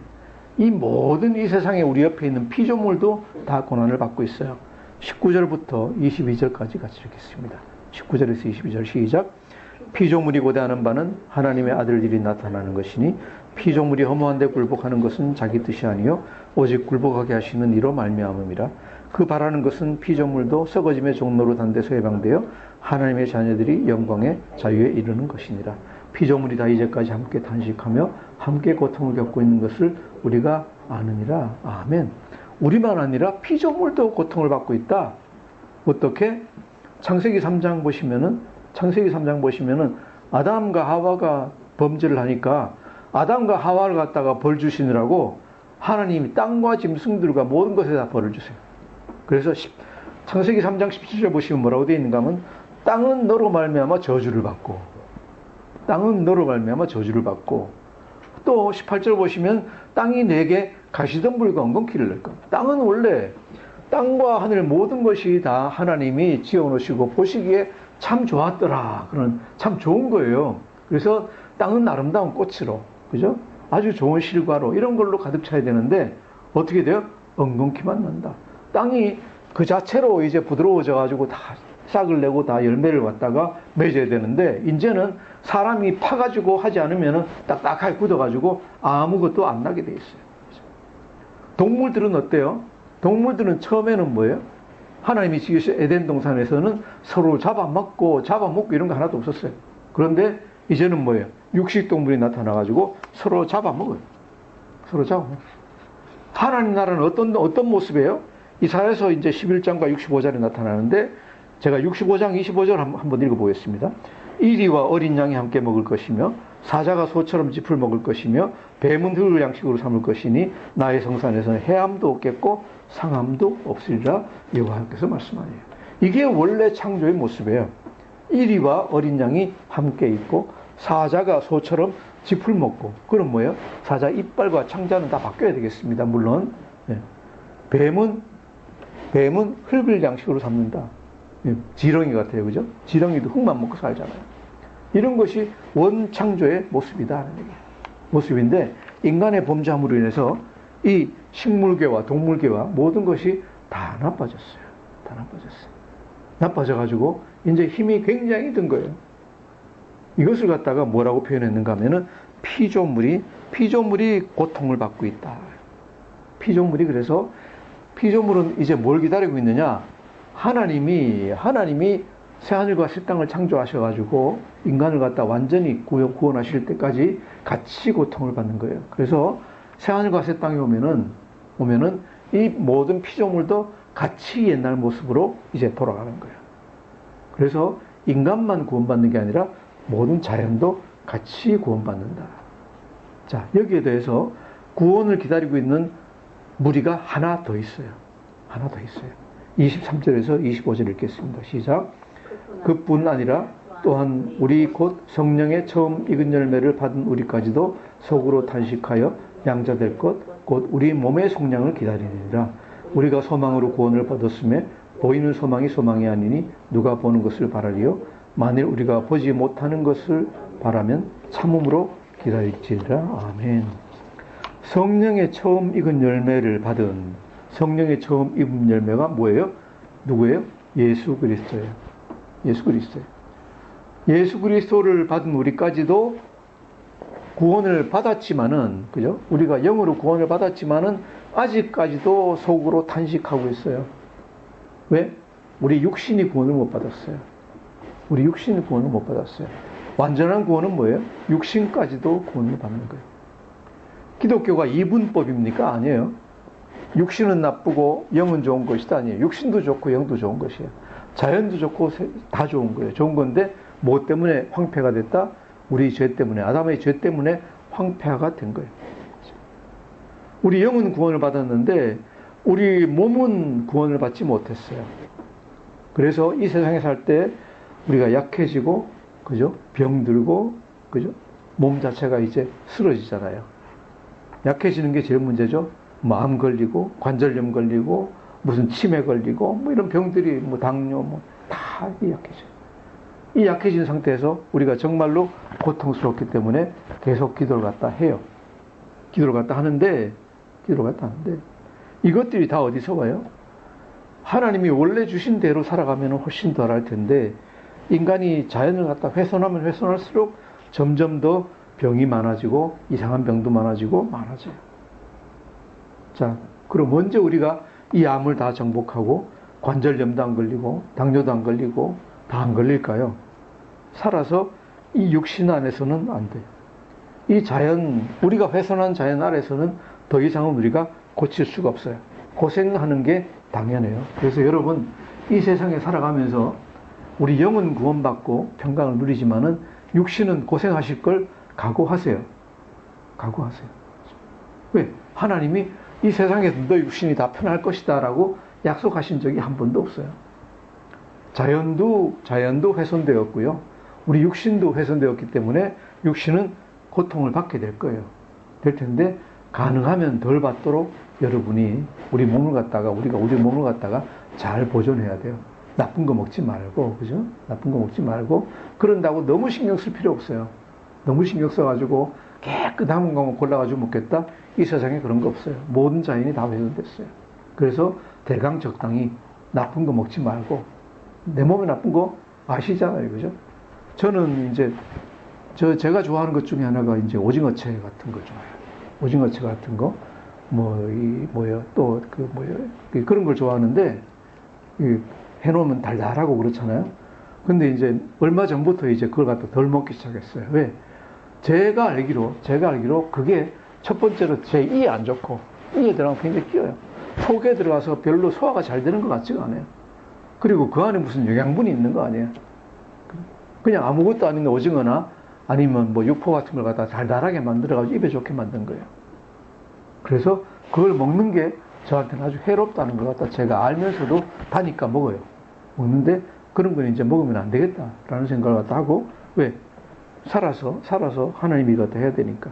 이 모든 이 세상에 우리 옆에 있는 피조물도 다 고난을 받고 있어요. 19절부터 22절까지 같이 읽겠습니다. 19절에서 22절 시작. 피조물이 고대하는 바는 하나님의 아들들이 나타나는 것이니 피조물이 허무한 데 굴복하는 것은 자기 뜻이 아니요 오직 굴복하게 하시는 이로 말미암음이라. 그 바라는 것은 피조물도 썩어짐의 종로로 단 데서 해방되어 하나님의 자녀들이 영광의 자유에 이르는 것이니라. 피조물이 다 이제까지 함께 탄식하며 함께 고통을 겪고 있는 것을 우리가 아느니라. 아멘. 우리만 아니라 피조물도 고통을 받고 있다. 어떻게? 창세기 3장 보시면은 아담과 하와가 범죄를 하니까 아담과 하와를 갖다가 벌 주시느라고 하나님이 땅과 짐승들과 모든 것에 다 벌을 주세요. 그래서 창세기 3장 17절 보시면 뭐라고 되어 있는가 하면 땅은 너로 말미암아 저주를 받고 또 18절 보시면 땅이 내게 가시덤불과 엉겅퀴를 낼 겁니다. 땅은 원래 땅과 하늘 모든 것이 다 하나님이 지어놓으시고 보시기에 참 좋았더라. 그런 참 좋은 거예요. 그래서 땅은 아름다운 꽃으로, 그죠? 아주 좋은 실과로 이런 걸로 가득 차야 되는데 어떻게 돼요? 엉겅퀴만 난다. 땅이 그 자체로 이제 부드러워져 가지고 다 싹을 내고 다 열매를 갖다가 맺어야 되는데 이제는 사람이 파가지고 하지 않으면 딱딱하게 굳어가지고 아무것도 안 나게 돼 있어요. 동물들은 어때요? 동물들은 처음에는 뭐예요? 하나님이 지으신 에덴 동산에서는 서로 잡아먹고 이런 거 하나도 없었어요. 그런데 이제는 뭐예요? 육식동물이 나타나가지고 서로 잡아먹어요. 하나님 나라는 어떤 모습이에요? 이사야서 이제 11장과 65절에 나타나는데 제가 65장 25절 한번 읽어보겠습니다. 이리와 어린 양이 함께 먹을 것이며 사자가 소처럼 짚을 먹을 것이며 뱀은 흙을 양식으로 삼을 것이니 나의 성산에서는 해함도 없겠고 상함도 없으리라 여호와께서 말씀하네요. 이게 원래 창조의 모습이에요. 이리와 어린 양이 함께 있고 사자가 소처럼 짚을 먹고 그럼 뭐예요? 사자 이빨과 창자는 다 바뀌어야 되겠습니다. 물론 뱀은 흙을 양식으로 삼는다. 지렁이 같아요. 그죠? 지렁이도 흙만 먹고 살잖아요. 이런 것이 원창조의 모습이다. 모습인데 인간의 범죄함으로 인해서 이 식물계와 동물계와 모든 것이 다 나빠졌어요. 나빠져가지고 이제 힘이 굉장히 든 거예요. 이것을 갖다가 뭐라고 표현했는가 하면은 피조물이 고통을 받고 있다. 그래서 피조물은 이제 뭘 기다리고 있느냐? 하나님이 새하늘과 새 땅을 창조하셔가지고 인간을 갖다 완전히 구원하실 때까지 같이 고통을 받는 거예요. 그래서 새하늘과 새 땅에 오면은 이 모든 피조물도 같이 옛날 모습으로 이제 돌아가는 거예요. 그래서 인간만 구원받는 게 아니라 모든 자연도 같이 구원받는다. 자, 여기에 대해서 구원을 기다리고 있는 무리가 하나 더 있어요. 하나 더 있어요. 23절에서 25절 읽겠습니다. 시작. 그뿐 아니라 또한 우리 곧 성령의 처음 익은 열매를 받은 우리까지도 속으로 탄식하여 양자될 것 곧 우리 몸의 속량을 기다리느니라. 우리가 소망으로 구원을 받았음에 보이는 소망이 소망이 아니니 누가 보는 것을 바라리요. 만일 우리가 보지 못하는 것을 바라면 참음으로 기다릴지니라. 아멘. 성령의 처음 익은 열매를 받은, 성령의 처음 익은 열매가 뭐예요? 누구예요? 예수 그리스도예요. 예수 그리스도예요. 예수 그리스도를 받은 우리까지도 구원을 받았지만은, 그죠? 우리가 영으로 구원을 받았지만은 아직까지도 속으로 탄식하고 있어요. 왜? 우리 육신이 구원을 못 받았어요. 우리 육신이 구원을 못 받았어요. 완전한 구원은 뭐예요? 육신까지도 구원을 받는 거예요. 기독교가 이분법입니까? 아니에요. 육신은 나쁘고 영은 좋은 것이다. 아니에요. 육신도 좋고 영도 좋은 것이에요. 자연도 좋고 다 좋은 거예요. 좋은 건데 뭐 때문에 황폐가 됐다? 우리 죄 때문에, 아담의 죄 때문에 황폐화가 된 거예요. 우리 영은 구원을 받았는데 우리 몸은 구원을 받지 못했어요. 그래서 이 세상에 살 때 우리가 약해지고, 그죠? 병들고, 그죠? 몸 자체가 이제 쓰러지잖아요. 약해지는 게 제일 문제죠. 마음 걸리고, 관절염 걸리고, 무슨 치매 걸리고, 뭐 이런 병들이, 뭐 당뇨, 뭐 다 약해져요. 이 약해진 상태에서 우리가 정말로 고통스럽기 때문에 계속 기도를 갖다 해요. 기도를 갖다 하는데, 이것들이 다 어디서 와요? 하나님이 원래 주신 대로 살아가면 훨씬 덜 할 텐데, 인간이 자연을 갖다 훼손하면 훼손할수록 점점 더 병이 많아지고, 이상한 병도 많아져요. 자, 그럼 언제 우리가 이 암을 다 정복하고, 관절염도 안 걸리고, 당뇨도 안 걸리고, 다 안 걸릴까요? 살아서 이 육신 안에서는 안 돼요. 이 자연, 우리가 훼손한 자연 아래서는 더 이상은 우리가 고칠 수가 없어요. 고생하는 게 당연해요. 그래서 여러분, 이 세상에 살아가면서 우리 영은 구원받고 평강을 누리지만은 육신은 고생하실 걸 각오하세요. 각오하세요. 왜? 하나님이 이 세상에서 너 육신이 다 편할 것이다 라고 약속하신 적이 한 번도 없어요. 자연도 훼손되었고요. 우리 육신도 훼손되었기 때문에 육신은 고통을 받게 될 거예요. 될 텐데 가능하면 덜 받도록 여러분이 우리가 우리 몸을 갖다가 잘 보존해야 돼요. 나쁜 거 먹지 말고, 그죠? 나쁜 거 먹지 말고, 그런다고 너무 신경 쓸 필요 없어요. 너무 신경 써가지고 깨끗한 것만 골라가지고 먹겠다? 이 세상에 그런 거 없어요. 모든 자연이 다 훼손됐어요. 그래서 대강 적당히 나쁜 거 먹지 말고, 내 몸에 나쁜 거 아시잖아요. 그죠? 저는 이제, 제가 좋아하는 것 중에 하나가 이제 오징어채 같은 거 좋아해요. 오징어채 같은 거, 그런 걸 좋아하는데, 해놓으면 달달하고 그렇잖아요. 근데 이제 얼마 전부터 이제 그걸 갖다 덜 먹기 시작했어요. 왜? 제가 알기로 그게 첫 번째로 제 이에 안 좋고, 이에 들어가면 굉장히 끼어요. 속에 들어가서 별로 소화가 잘 되는 것 같지가 않아요. 그리고 그 안에 무슨 영양분이 있는 거 아니에요. 그냥 아무것도 아닌 오징어나 아니면 뭐 육포 같은 걸 갖다 달달하게 만들어가지고 입에 좋게 만든 거예요. 그래서 그걸 먹는 게 저한테는 아주 해롭다는 걸 갖다 제가 알면서도 다니까 먹어요. 먹는데 그런 건 이제 먹으면 안 되겠다라는 생각을 갖다 하고, 왜? 살아서 하나님이 이것도 해야 되니까.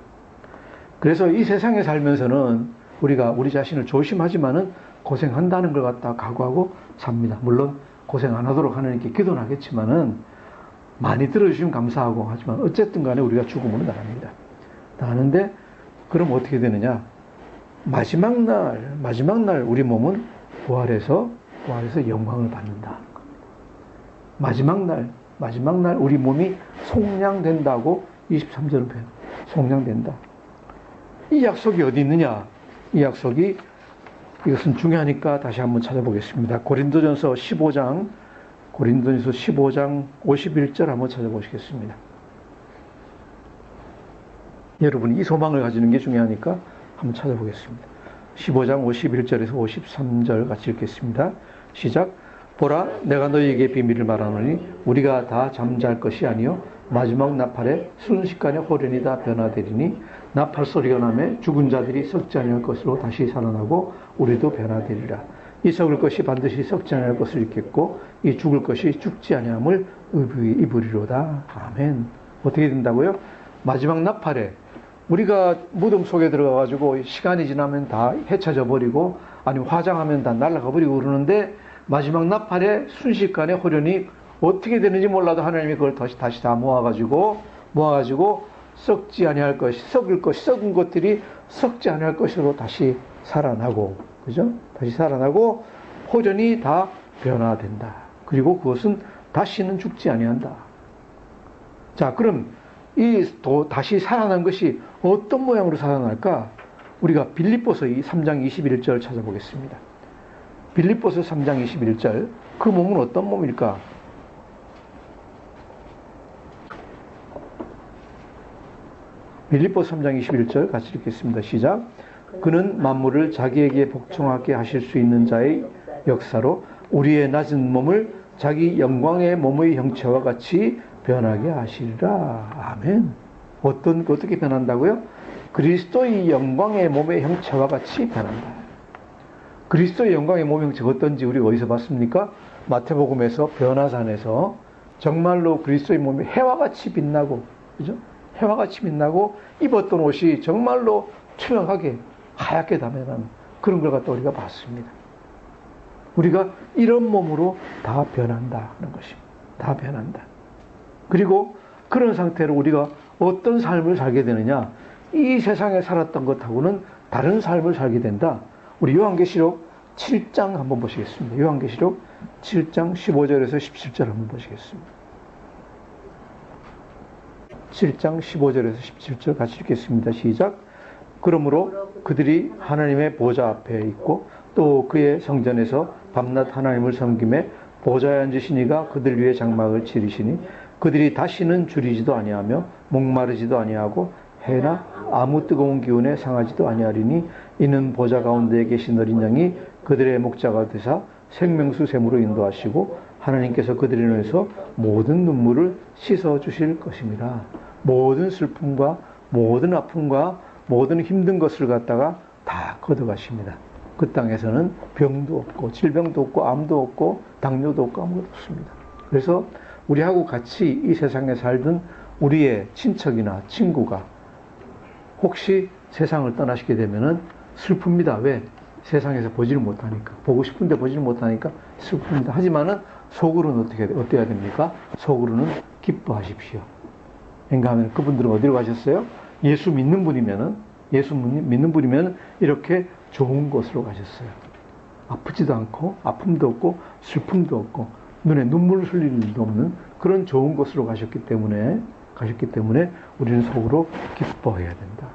그래서 이 세상에 살면서는 우리가 우리 자신을 조심하지만은 고생한다는 걸 갖다 각오하고 삽니다. 물론 고생 안 하도록 하나님께 기도는 하겠지만은 많이 들어주시면 감사하고, 하지만 어쨌든 간에 우리가 죽음으로 나갑니다. 나가는데 그럼 어떻게 되느냐? 마지막 날 우리 몸은 부활해서 영광을 받는다는 겁니다. 마지막 날 우리 몸이 속량된다고 23절은 표현. 속량된다. 이 약속이 어디 있느냐? 이 약속이, 이것은 중요하니까 다시 한번 찾아보겠습니다. 고린도전서 15장 51절 한번 찾아보시겠습니다. 여러분이 이 소망을 가지는 게 중요하니까 한번 찾아보겠습니다. 15장 51절에서 53절 같이 읽겠습니다. 시작. 보라, 내가 너희에게 비밀을 말하노니 우리가 다 잠잘 것이 아니요 마지막 나팔에 순식간에 호련이 다 변화되리니 나팔 소리가 나매 죽은 자들이 썩지 아니할 것으로 다시 살아나고 우리도 변화되리라. 이 썩을 것이 반드시 썩지 아니할 것을 입겠고 이 죽을 것이 죽지 아니함을 입으리로다. 아멘. 어떻게 된다고요? 마지막 나팔에 우리가 무덤 속에 들어가가지고 시간이 지나면 다 헤쳐져 버리고 아니면 화장하면 다 날아가 버리고 그러는데 마지막 나팔에 순식간에 호련히 어떻게 되는지 몰라도 하나님이 그걸 다시 다 모아가지고 썩지 아니할 것이 썩은 것들이 썩지 아니할 것으로 다시 살아나고, 그죠? 다시 살아나고 호련히 다 변화된다. 그리고 그것은 다시는 죽지 아니한다. 자, 그럼 다시 살아난 것이 어떤 모양으로 살아날까? 우리가 빌립보서 3장 21절 찾아보겠습니다. 빌립보서 3장 21절. 그 몸은 어떤 몸일까? 빌립보서 3장 21절 같이 읽겠습니다. 시작. 그는 만물을 자기에게 복종하게 하실 수 있는 자의 역사로 우리의 낮은 몸을 자기 영광의 몸의 형체와 같이 변하게 하시리라. 아멘. 어떻게 변한다고요? 그리스도의 영광의 몸의 형체와 같이 변한다. 그리스도의 영광의 몸의 형체가 어떤지 우리가 어디서 봤습니까? 마태복음에서 변화산에서 정말로 그리스도의 몸이 해와 같이 빛나고, 그죠? 해와 같이 빛나고 입었던 옷이 정말로 투명하게 하얗게 담아나는 그런 걸 갖다 우리가 봤습니다. 우리가 이런 몸으로 다 변한다 하는 것입니다. 다 변한다. 그리고 그런 상태로 우리가 어떤 삶을 살게 되느냐? 이 세상에 살았던 것하고는 다른 삶을 살게 된다. 우리 요한계시록 7장 한번 보시겠습니다. 요한계시록 7장 15절에서 17절 한번 보시겠습니다. 7장 15절에서 17절 같이 읽겠습니다. 시작. 그러므로 그들이 하나님의 보좌 앞에 있고 또 그의 성전에서 밤낮 하나님을 섬김에 보좌에 앉으신 이가 그들 위에 장막을 치르시니 그들이 다시는 줄이지도 아니하며 목마르지도 아니하고 해나 아무 뜨거운 기운에 상하지도 아니하리니 이는 보좌 가운데에 계신 어린 양이 그들의 목자가 되사 생명수 샘으로 인도하시고 하나님께서 그들의 눈에서 모든 눈물을 씻어 주실 것입니다. 모든 슬픔과 모든 아픔과 모든 힘든 것을 갖다가 다 걷어가십니다. 그 땅에서는 병도 없고 질병도 없고 암도 없고 당뇨도 없고 아무것도 없습니다. 그래서 우리하고 같이 이 세상에 살던 우리의 친척이나 친구가 혹시 세상을 떠나시게 되면은 슬픕니다. 왜? 세상에서 보지를 못하니까. 보고 싶은데 보지를 못하니까 슬픕니다. 하지만은 속으로는 어때야 됩니까? 속으로는 기뻐하십시오. 그러니까 하면 그분들은 어디로 가셨어요? 예수 믿는 분이면은 이렇게 좋은 곳으로 가셨어요. 아프지도 않고 아픔도 없고 슬픔도 없고 눈에 눈물을 흘릴 일도 없는 그런 좋은 곳으로 가셨기 때문에 우리는 속으로 기뻐해야 된다.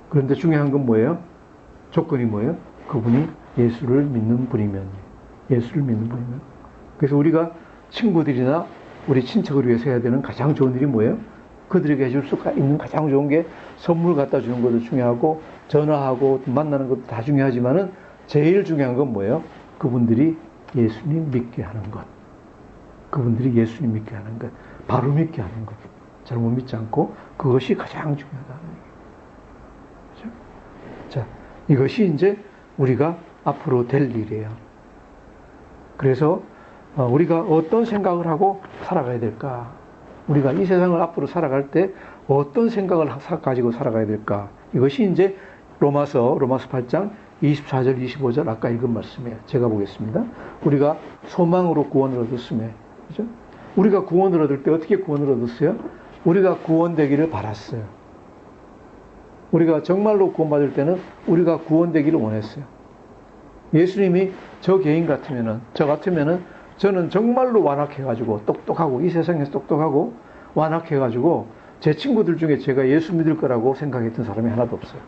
그런데 중요한 건 뭐예요? 조건이 뭐예요? 그분이 예수를 믿는 분이면. 그래서 우리가 친구들이나 우리 친척을 위해서 해야 되는 가장 좋은 일이 뭐예요? 그들에게 해줄 수 있는 가장 좋은 게 선물 갖다 주는 것도 중요하고 전화하고 만나는 것도 다 중요하지만은 제일 중요한 건 뭐예요? 그분들이 예수님 믿게 하는 것. 바로 믿게 하는 것. 잘못 믿지 않고 그것이 가장 중요하다는 얘기죠. 자, 이것이 이제 우리가 앞으로 될 일이에요. 그래서 우리가 어떤 생각을 하고 살아가야 될까? 우리가 이 세상을 앞으로 살아갈 때 어떤 생각을 가지고 살아가야 될까? 이것이 이제 로마서 8장 24절, 25절 아까 읽은 말씀이에요. 제가 보겠습니다. 우리가 소망으로 구원을 얻었음에, 그죠? 우리가 구원을 얻을 때 어떻게 구원을 얻었어요? 우리가 구원되기를 바랐어요. 우리가 정말로 구원받을 때는 우리가 구원되기를 원했어요. 예수님이 저 같으면은 저는 정말로 완악해가지고 똑똑하고 이 세상에서 똑똑하고 완악해가지고 제 친구들 중에 제가 예수 믿을 거라고 생각했던 사람이 하나도 없어요.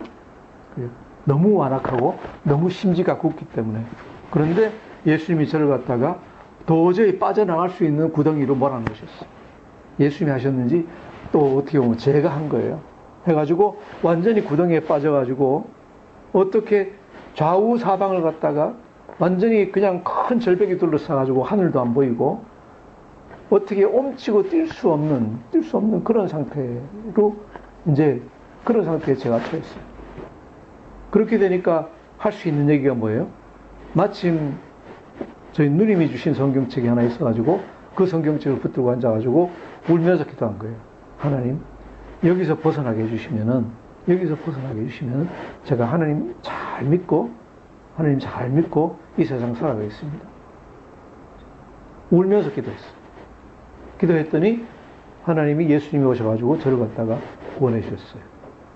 너무 완악하고 너무 심지가 굳기 때문에. 그런데 예수님이 저를 갖다가 도저히 빠져나갈 수 있는 구덩이로 몰아넣으셨어요. 예수님이 하셨는지 또 어떻게 보면 제가 한 거예요. 해가지고 완전히 구덩이에 빠져가지고 어떻게 좌우 사방을 갖다가 완전히 그냥 큰 절벽이 둘러싸가지고 하늘도 안 보이고 어떻게 옴치고 뛸 수 없는 그런 상태로 이제 그런 상태에 제가 처했어요. 그렇게 되니까 할 수 있는 얘기가 뭐예요? 마침 저희 누님이 주신 성경책이 하나 있어가지고 그 성경책을 붙들고 앉아가지고 울면서 기도한 거예요. 하나님, 여기서 벗어나게 해주시면은 제가 하나님 잘 믿고 이 세상 살아가겠습니다. 울면서 기도했어요. 기도했더니 하나님이 예수님이 오셔가지고 저를 갖다가 구원해 주셨어요.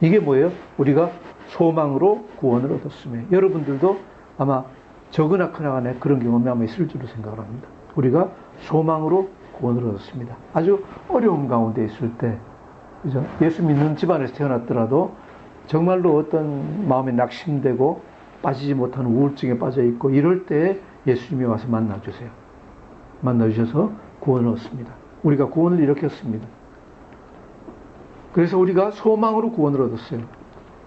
이게 뭐예요? 우리가 소망으로 구원을 얻었으며, 여러분들도 아마 적으나 크나간에 그런 경험이 아마 있을 줄로 생각을 합니다. 우리가 소망으로 구원을 얻었습니다. 아주 어려움 가운데 있을 때, 그죠? 예수 믿는 집안에서 태어났더라도 정말로 어떤 마음에 낙심되고 빠지지 못하는 우울증에 빠져 있고 이럴 때 예수님이 와서 만나주세요. 만나주셔서 구원을 얻습니다. 우리가 구원을 일으켰습니다. 그래서 우리가 소망으로 구원을 얻었어요.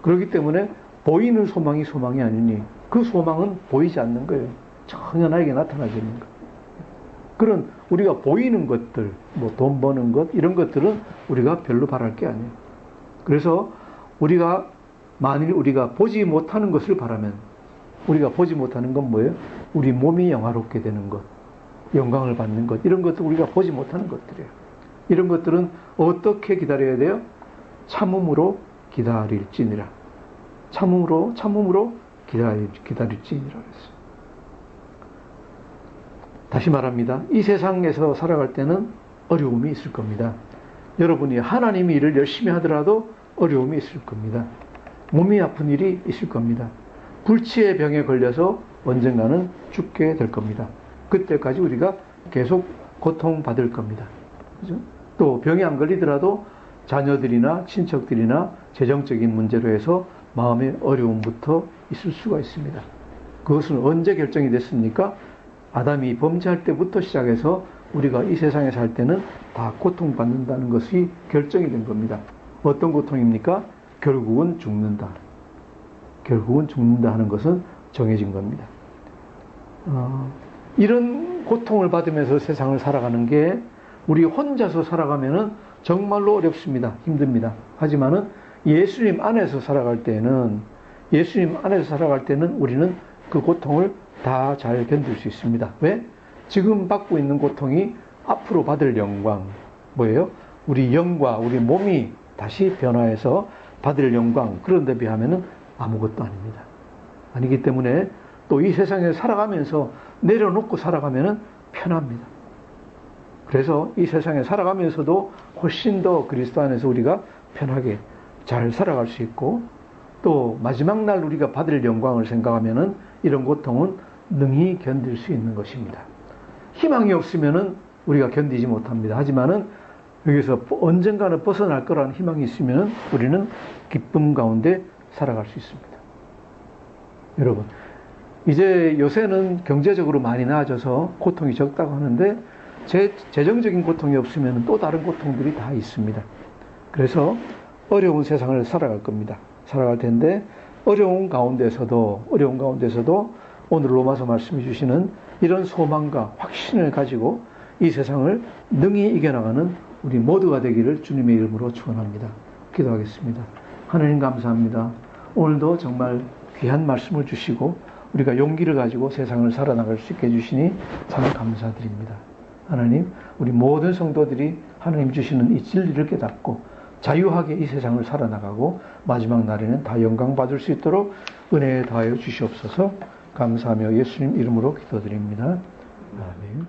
그렇기 때문에 보이는 소망이 소망이 아니니 그 소망은 보이지 않는 거예요. 전혀 나에게 나타나지 않는 것. 그런 우리가 보이는 것들, 뭐 돈 버는 것, 이런 것들은 우리가 별로 바랄 게 아니에요. 그래서 만일 우리가 보지 못하는 것을 바라면, 우리가 보지 못하는 건 뭐예요? 우리 몸이 영화롭게 되는 것, 영광을 받는 것, 이런 것도 우리가 보지 못하는 것들이에요. 이런 것들은 어떻게 기다려야 돼요? 참음으로 기다릴지니라. 참음으로 기다릴지니라 그랬어요. 다시 말합니다. 이 세상에서 살아갈 때는 어려움이 있을 겁니다. 여러분이 하나님의 일을 열심히 하더라도 어려움이 있을 겁니다. 몸이 아픈 일이 있을 겁니다. 불치의 병에 걸려서 언젠가는 죽게 될 겁니다. 그때까지 우리가 계속 고통받을 겁니다. 그죠? 또 병이 안 걸리더라도 자녀들이나 친척들이나 재정적인 문제로 해서 마음의 어려움부터 있을 수가 있습니다. 그것은 언제 결정이 됐습니까? 아담이 범죄할 때부터 시작해서 우리가 이 세상에 살 때는 다 고통받는다는 것이 결정이 된 겁니다. 어떤 고통입니까? 결국은 죽는다. 결국은 죽는다 하는 것은 정해진 겁니다. 이런 고통을 받으면서 세상을 살아가는 게 우리 혼자서 살아가면은 정말로 어렵습니다. 힘듭니다. 하지만은 예수님 안에서 살아갈 때는 우리는 그 고통을 다 잘 견딜 수 있습니다. 왜? 지금 받고 있는 고통이 앞으로 받을 영광, 뭐예요? 우리 영과 우리 몸이 다시 변화해서 받을 영광, 그런 데 비하면은 아무것도 아닙니다. 아니기 때문에 또 이 세상에 살아가면서 내려놓고 살아가면은 편합니다. 그래서 이 세상에 살아가면서도 훨씬 더 그리스도 안에서 우리가 편하게 잘 살아갈 수 있고, 또 마지막 날 우리가 받을 영광을 생각하면은 이런 고통은 능히 견딜 수 있는 것입니다. 희망이 없으면은 우리가 견디지 못합니다. 하지만은 여기서 언젠가는 벗어날 거라는 희망이 있으면 우리는 기쁨 가운데 살아갈 수 있습니다. 여러분, 이제 요새는 경제적으로 많이 나아져서 고통이 적다고 하는데 재정적인 고통이 없으면 또 다른 고통들이 다 있습니다. 그래서 어려운 세상을 살아갈 겁니다. 살아갈 텐데 어려운 가운데서도 오늘 로마서 말씀해 주시는 이런 소망과 확신을 가지고 이 세상을 능히 이겨나가는 우리 모두가 되기를 주님의 이름으로 축원합니다. 기도하겠습니다. 하나님 감사합니다. 오늘도 정말 귀한 말씀을 주시고 우리가 용기를 가지고 세상을 살아나갈 수 있게 해주시니 참 감사드립니다. 하나님, 우리 모든 성도들이 하나님 주시는 이 진리를 깨닫고 자유하게 이 세상을 살아나가고 마지막 날에는 다 영광 받을 수 있도록 은혜에 더하여 주시옵소서. 감사하며 예수님 이름으로 기도드립니다. 아멘.